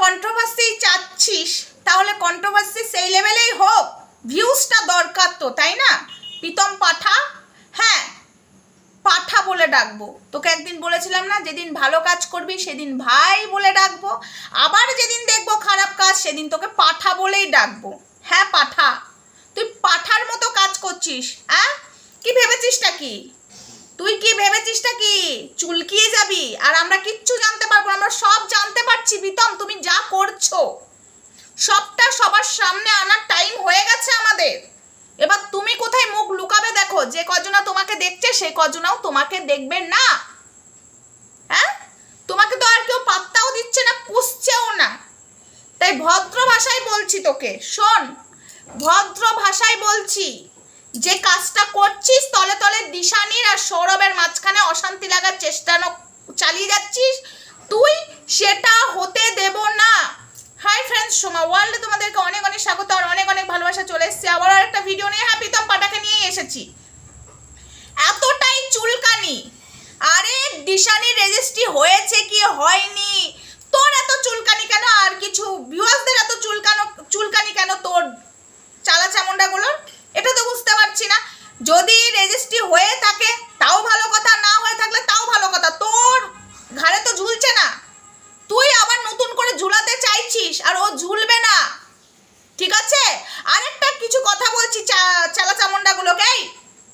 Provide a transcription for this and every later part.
Controversy চাচ্ছিস তাহলে controversy সেই লেভেলেই হোক, ভিউজটা দরকার তো, তাই না? প্রীতম পাঠা, হ্যাঁ পাঠা বলে ডাকবো। তোকে একদিন বলেছিলাম না, যেদিন ভালো কাজ করবি সেদিন ভাই বলে ডাকবো, আবার যেদিন দেখবো খারাপ কাজ সেদিন তোকে পাঠা বলেই ডাকবো। হ্যাঁ পাঠা, তুই পাঠার মতো কাজ করছিস। হ্যাঁ কি ভেবেছিসটা কি? তুই কি ভেবেছিসটা কি চুলকিয়ে যাবি আর আমরা কিচ্ছু জানতে পারবো? আমরা সব জানতে পারছি প্রীতম, তুমি যা করছো সবটা সবার সামনে আনার টাইম হয়ে গেছে আমাদের। এবার তুমি কোথায় মুখ লুকাবে দেখো, যে কজনা তোমাকে দেখছে সে কজনাও তোমাকে দেখবে না। হ্যাঁ তোমাকে তো আর কেউ পাত্তাও দিচ্ছে না, পুষছেও না। তাই ভদ্র ভাষায় বলছি তোকে, শোন ভদ্র ভাষায় বলছি, যে কাজটা করছিস তলে তলে দিশানির আর সৌরভের মাঝখানে অশান্তি লাগার চেষ্টা চালিয়ে যাচ্ছিস তুই, সেটা হতে দেব না। হাই ফ্রেন্ডস, সোমা ওয়ার্ল্ডে তোমাদেরকে অনেক অনেক স্বাগত আর অনেক অনেক ভালোবাসা। চলে এসেছি আবার একটা ভিডিও নিয়ে। হ্যাঁ প্রীতম পাঠাকে নিয়েই এসেছি। এতটাই চুলকানি, আরে দিশানির রেজিস্ট্রি হয়েছে কি হয়নি, তোর এত চুলকানি কেন? আর কিছু ভিউয়ার্সদের এত চুলকানি কেন তোর চালা চামুন্ডাগুলোর? এটা তো বুঝতে পারছি না। যদি রেজিস্ট্রি হয়ে থাকে তাও ভালো কথা, না হয়ে থাকলে তাও ভালো কথা, তোর ঘাড়ে তো ঝুলছে না, তুই আবার নতুন করে ঝুলাতে চাইছিস আর ও ঝুলবে না, ঠিক আছে? আরেকটা কিছু কথা বলছি চালা চামুন্ডাগুলোকে,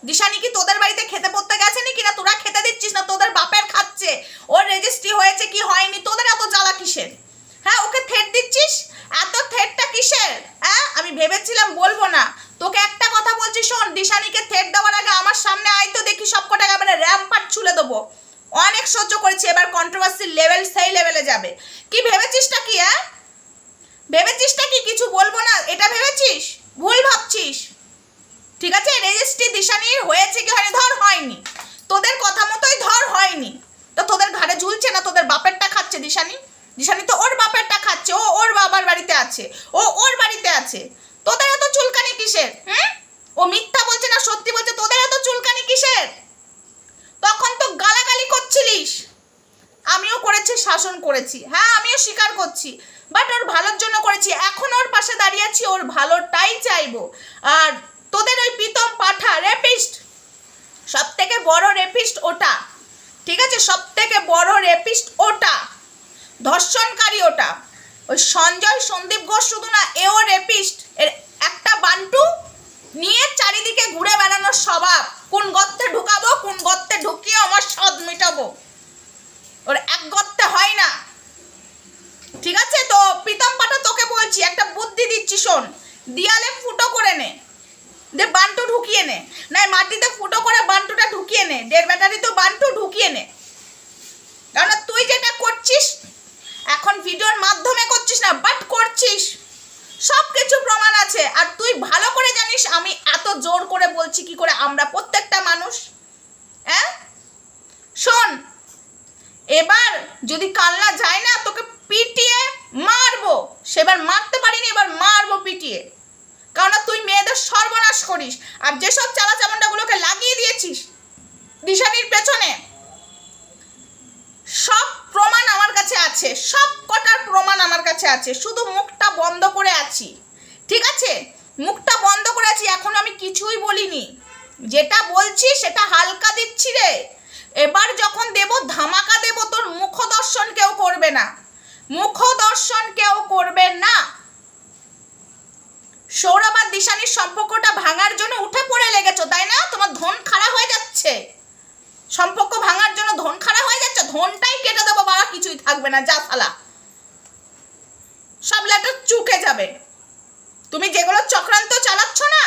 দিশানি কি তোদের বাড়িতে খেতে পড়তে গেছে নাকি, না তোরা খেতে দিচ্ছিস না তোদের বাপের খাচ্ছে? ওর রেজিস্ট্রি হয়েছে কি হয়নি, তোদের এত জ্বালা কিসের? হ্যাঁ ওকে থ্রেট দিচ্ছিস, এত থ্রেটটা কিসের? হ্যাঁ আমি ভেবেছিলাম বলবো না, তোকে একটা কথা বলছি শোন, দিশানিকে থ্রেট দেওয়ার আগে আমার সামনে আয় তো দেখি, সব কটা মানে র্যাম্পার ছুলে দেবো। অনেক সহ্য করেছি, এবার কন্ট্রোভার্সির লেভেল সেই লেভেলে যাবে। কি ভেবেছিসটা কি? হ্যাঁ ভেবেছিসটা কি কিছু বলবো না এটা ভেবেছিস? ভুল ভাবছিস, ঠিক আছে? রেজিস্ট্রি দিশানির হয়েছে কি হয়নি, ধর হয়নি, তোদের কথা মতোই ধর হয়নি, তো তোদের ঘাড়ে ঝুলছে না, তোদের বাপেরটা খাচ্ছে দিশানি। দিশানি তো ওর বাপেরটা খাচ্ছে, ও ওর বাবার বাড়িতে আছে, ও ওর বাড়িতে আছে, তোদের এত চুলকানি কিসের? ও মিথ্যা বলছে না সত্যি বলছে, তোদের এত চুলকানি কিসের? তখন তো গালাগালি করছিলিস, আমিও করেছি, শাসন করেছি, হ্যাঁ আমিও স্বীকার করছি, বাট ওর ভালোর জন্য করেছি। এখন ওর পাশে দাঁড়িয়ে আছি, ওর ভালোটাই চাইবো। আর তোদের ওই প্রীতম পাঠা রেপিস্ট, সব থেকে বড় রেপিস্ট ওটা, ঠিক আছে? সব থেকে বড় রেপিস্ট ওটা, ধর্ষণকারী ওটা। ওই সঞ্জয় সন্দীপ ঘোষ শুধু না, এও রেপিস্ট। এর একটা বান্টু নিয়ে চারিদিকে ঘুরে বেড়ানোর স্বভাব, কোন গর্তে ঢুকাবো, কোন গর্তে ঢুকিয়ে আমার স্বাদ মেটাবো, ওর এক গর্তে হয় না, ঠিক আছে? তো প্রীতম পাঠা তোকে বলছি, একটা বুদ্ধি দিচ্ছি শোন, দিয়ালে ফুটো করে নে, যে বান্টু ঢুকিয়ে নে, নাই মাটিতে ফুটো করে বান্টুটা ঢুকিয়ে নে, 1.5 ব্যাটারি তো বান্টু ঢুকিয়ে নে। কারণ তুই যেটা করছিস এখন ভিডিওর মাধ্যমে করছিস না, বাট করছিস, সব কিছু প্রমাণ আছে। আর তুই ভালো করে জানিস আমি এত জোর করে বলছি কি করে, আমরা প্রত্যেকটা মানুষ। হ্যাঁ শোন, এবার যদি কান্না যায় না তোকে পিটিয়ে মারবো, সেবার মারতে পারিনি, এবার মারবো পিটিয়ে, কারণ তুই মেয়েদের সর্বনাশ করিস। আর যেসব চালা চামুন্ডাগুলোকে লাগিয়ে দিয়েছিস দিশানির পেছনে, সব প্রমাণ আমার কাছে আছে, সব কটার প্রমাণ আমার কাছে আছে, শুধু মুখটা বন্ধ করে আছি, ঠিক আছে? মুখটা বন্ধ করে আছি, এখন আমি কিছুই বলিনি, যেটা বলছি সেটা হালকা দিচ্ছি রে। এবার যখন দেব ধামাকা দেব, তোর মুখ দর্শন কেউ করবে না, মুখ দর্শন কেউ করবে না। সৌরভ আর দিশানির সম্পর্কটা ভাঙার জন্য উঠে পড়ে লেগেছো, তাই না? তোমার ধন খারাপ হয়ে যাচ্ছে, সম্পর্ক ভাঙার জন্য ধন খারাপ হয়ে যাচ্ছে, ধনটাই কেটে দেবো, বাবা কিছুই থাকবে না, যা শালা, সব লেটার চুকে যাবে। তুমি যেগুলো চক্রান্ত চালাচ্ছ না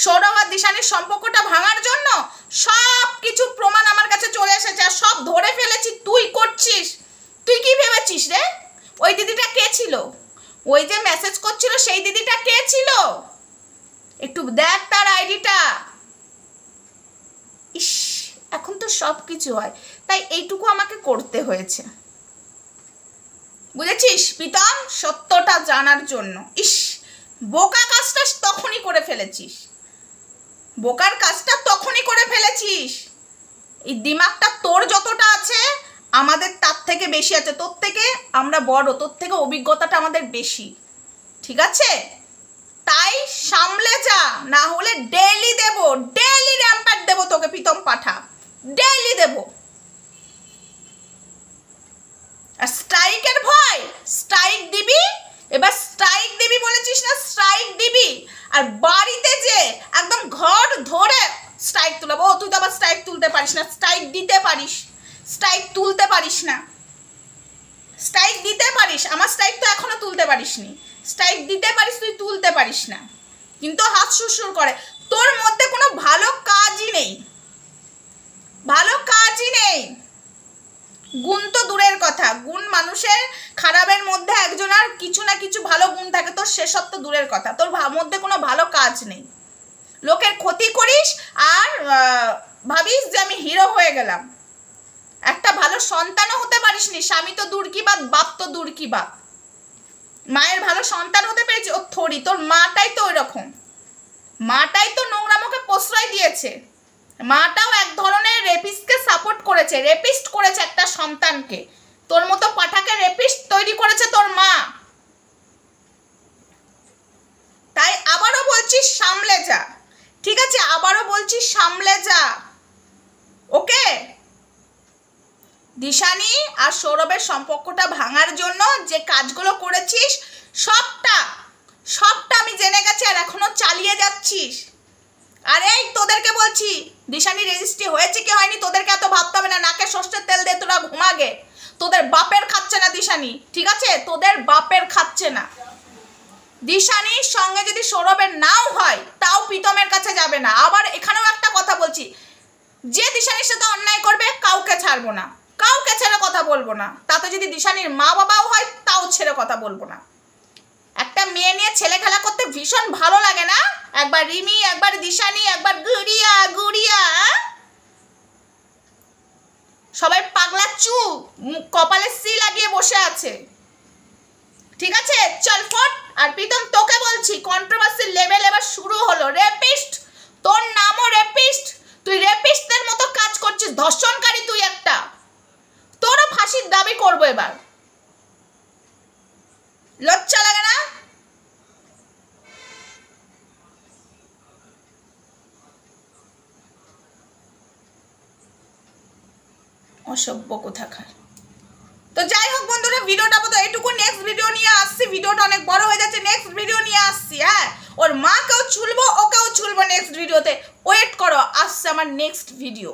সৌরভ আর দিশানির সম্পর্কটা ভাঙার জন্য, সব কিছু প্রমাণ আমার কাছে চলে এসেছে, আর সব ধরে ফেলেছি। তুই করছিস, তুই কি ভেবেছিস রে? ওই দিদিটা কে ছিল, ওই যে মেসেজ করছিল সেই দিদিটা কে ছিল? একটু দেখ তার আইডিটা। ইস, এখন তো সব কিছু হয়, তাই এইটুকু আমাকে করতে হয়েছে, বুঝেছিস প্রীতম? সত্যটা জানার জন্য। ইস, বোকা কাজটা তখনই করে ফেলেছিস, বোকার কাজটা তখনই করে ফেলেছিস। এই দিমাগটা তোর যতটা আছে আমাদের তার থেকে বেশি আছে, তোর থেকে আমরা বড়, তোর থেকে অভিজ্ঞতাটা আমাদের বেশি, ঠিক আছে? তাই সামলে যা, না হলে ডেইলি দেবো, ডেইলি র্যাম্পার দেবো তোকে প্রীতম পাঠা, ডেইলি দেবো। আর স্ট্রাইকের ভয়, স্ট্রাইক দিবি, এবার স্ট্রাইক দিবি বলেছিস না, স্ট্রাইক দিবি। আর বাড়িতে যে একদম ঘর ধরে স্ট্রাইক তুলাবো। ও তুই তো আবার স্ট্রাইক তুলতে পারিস না, স্ট্রাইক দিতে পারিস, স্ট্রাইক তুলতে পারিস না। স্ট্রাইক দিতে পারিস, আমার স্ট্রাইক তো এখনো তুলতে পারিস নি। স্ট্রাইক দিতে পারিস, তুই তুলতে পারিস না, কিন্তু হাত সুরসুর করে। তোর মধ্যে কোনো ভালো কাজই নেই, ভালো কাজই নেই। গুণ তো দূরের কথা, গুণ মানুষের খারাপের মধ্যে একজনের কিছু না কিছু ভালো গুণ থাকে, তোর সেসব তো দূরের কথা। তোর মধ্যে কোনো ভালো কাজ নেই, লোকের ক্ষতি করিস আর ভাবিস যে আমি হিরো হয়ে গেলাম। একটা ভালো সন্তানও হতে পারিসনি, স্বামী তো দূর কি বাদ, বাপ তো দূর কি বাদ, মায়ের ভালো সন্তান হতে পেরেছি ও থরি। তোর মাটাই তো ওই রকম, মাটাই তো নোংরামোকে প্রশ্রয় দিয়েছে, মাটাও এক ধরনের রেপিস্টকে সাপোর্ট করেছে, রেপিস্ট করেছে একটা সন্তানকে। তোর মতো পাঠাকে রেপিস্ট তৈরি করেছে তোর মা। তাই আবারও বলছি সামলে যা, ঠিক আছে? আবারও বলছি সামলে যা, ওকে? দিশানি আর সৌরভের সম্পর্কটা ভাঙার জন্য যে কাজগুলো করেছিস সবটা আমি জেনে গেছি, আর এখনো চালিয়ে যাচ্ছিস। আর এই তোদেরকে বলছি, দিশানি রেজিস্ট্রি হয়েছে কি হয়নি তোদেরকে এত ভাবতে হবে না। নাকে সর্ষের তেল দিয়ে তোরা ঘুমাগে, তোদের বাপের খাচ্ছে না দিশানি, ঠিক আছে? তোদের বাপের খাচ্ছে না। দিশানির সঙ্গে যদি সৌরভের নাও হয় তাও প্রীতমের কাছে যাবে না। আবার এখানেও একটা কথা বলছি, যে দিশানির সাথে অন্যায় করবে কাউকে ছাড়বো না, কাউকে ছেড়ে কথা বলবো না। তাতে যদি দিশানির মা বাবাও হয় তাও ছেড়ে কথা বলবো না। একটা মেয়ে নিয়ে ছেলে খেলা করতে ভীষণ ভালো লাগে না? একবার রিমি, একবার দিশানি, একবার গুড়িয়া গুড়িয়া, সবাই পাগলা চু কপালে সি লাগিয়ে বসে আছে, ঠিক আছে? চল ফট। আর প্রীতম তোকে বলছি, কন্ট্রোভার্সির লেভেল এবার শুরু হলো। রেপিস্ট, তোর নামও রেপিস্ট, তুই রেপিস্টদের মতো কাজ করছিস, ধর্ষণকারী তুই একটা। তোরও ফাঁসির দাবি করবো এবার, লজ্জা লাগে না? অসভ্য কোথাকার। তো যাই হোক বন্ধুরা, ভিডিওটা তো এইটুকু। নেক্সট ভিডিও নিয়ে আসছি, ভিডিওটা অনেক বড় হয়ে যাচ্ছে, নেক্সট ভিডিও নিয়ে আসছি। হ্যাঁ, ওর মাকেও ছুলবো, ওকেও ছুলবো নেক্সট ভিডিওতে, ওয়েট করো, আসছে আমার নেক্সট ভিডিও।